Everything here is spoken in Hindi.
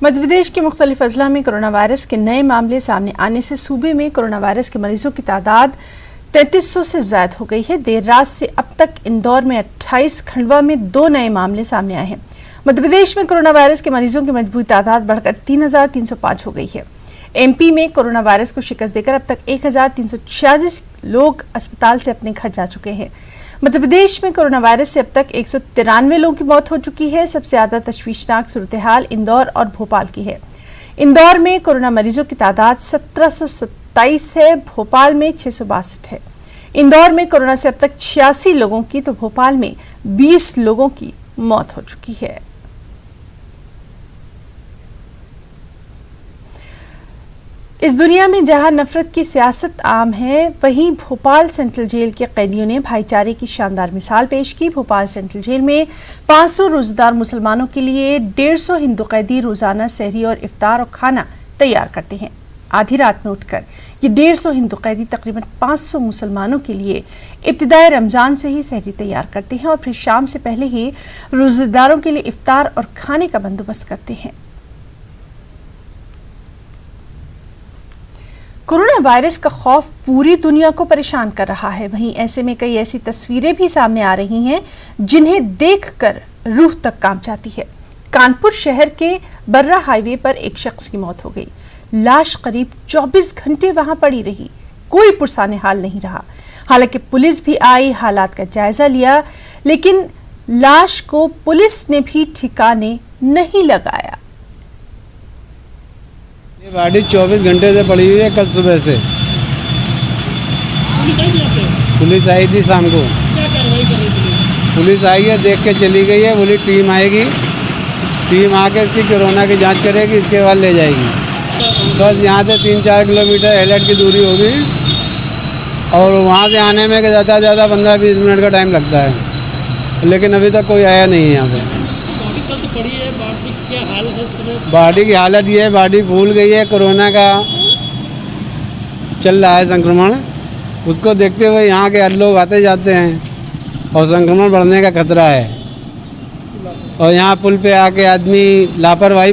मध्य प्रदेश के मुख्तलिफ अजला में कोरोना वायरस के नए मामले सामने आने से सूबे में कोरोना वायरस के मरीजों की तादाद 3300 से ज्यादा हो गई है। देर रात से अब तक इंदौर में 28, खंडवा में 2 नए मामले सामने आए हैं। मध्य प्रदेश में कोरोना वायरस के मरीजों की मजबूत तादाद बढ़कर 3305 हो गई है। एमपी में कोरोना वायरस को शिकस्त देकर अब तक 1346 लोग अस्पताल से अपने घर जा चुके हैं। मध्य प्रदेश में कोरोना वायरस से अब तक 193 लोगों की मौत हो चुकी है। सबसे ज्यादा तशवीशनाक सूरत हाल इंदौर और भोपाल की है। इंदौर में कोरोना मरीजों की तादाद 1727 है, भोपाल में 662 है। इंदौर में कोरोना से अब तक 86 लोगों की तो भोपाल में 20 लोगों की मौत हो चुकी है। इस दुनिया में जहां नफरत की सियासत आम है, वहीं भोपाल सेंट्रल जेल के कैदियों ने भाईचारे की शानदार मिसाल पेश की। भोपाल सेंट्रल जेल में 500 रोजगार मुसलमानों के लिए 150 हिंदू कैदी रोजाना सहरी और इफ्तार और खाना तैयार करते हैं। आधी रात में उठकर ये 150 हिंदू कैदी तकरीबन 500 मुसलमानों के लिए इब्तिदाई रमजान से ही सहरी तैयार करते हैं और फिर शाम से पहले ही रोजेदारों के लिए इफ्तार और खाने का बंदोबस्त करते हैं। कोरोना वायरस का खौफ पूरी दुनिया को परेशान कर रहा है। वहीं ऐसे में कई ऐसी तस्वीरें भी सामने आ रही हैं जिन्हें देखकर रूह तक कांप जाती है। कानपुर शहर के बर्रा हाईवे पर एक शख्स की मौत हो गई। लाश करीब 24 घंटे वहां पड़ी रही, कोई पुरसाने हाल नहीं रहा। हालांकि पुलिस भी आई, हालात का जायजा लिया, लेकिन लाश को पुलिस ने भी ठिकाने नहीं लगाया। ये गाड़ी 24 घंटे से पड़ी हुई है, कल सुबह से। पुलिस आई थी शाम को। क्या कार्रवाई कर रही थी? पुलिस आई है, देख के चली गई है। बोली टीम आएगी, टीम आके इसकी कोरोना की जांच करेगी, इसके बाद ले जाएगी। बस यहाँ से 3-4 किलोमीटर एलर्ट की दूरी होगी और वहाँ से आने में ज़्यादा से ज़्यादा 15-20 मिनट का टाइम लगता है, लेकिन अभी तक कोई आया नहीं है यहाँ पे। पड़ी है बॉडी, क्या हालत है इस समय? बॉडी की हालत ये है, बॉडी फूल गई है। कोरोना का चल रहा है संक्रमण, उसको देखते हुए यहाँ के हर लोग आते जाते हैं और संक्रमण बढ़ने का खतरा है। और यहाँ पुल पे आके आदमी लापरवाही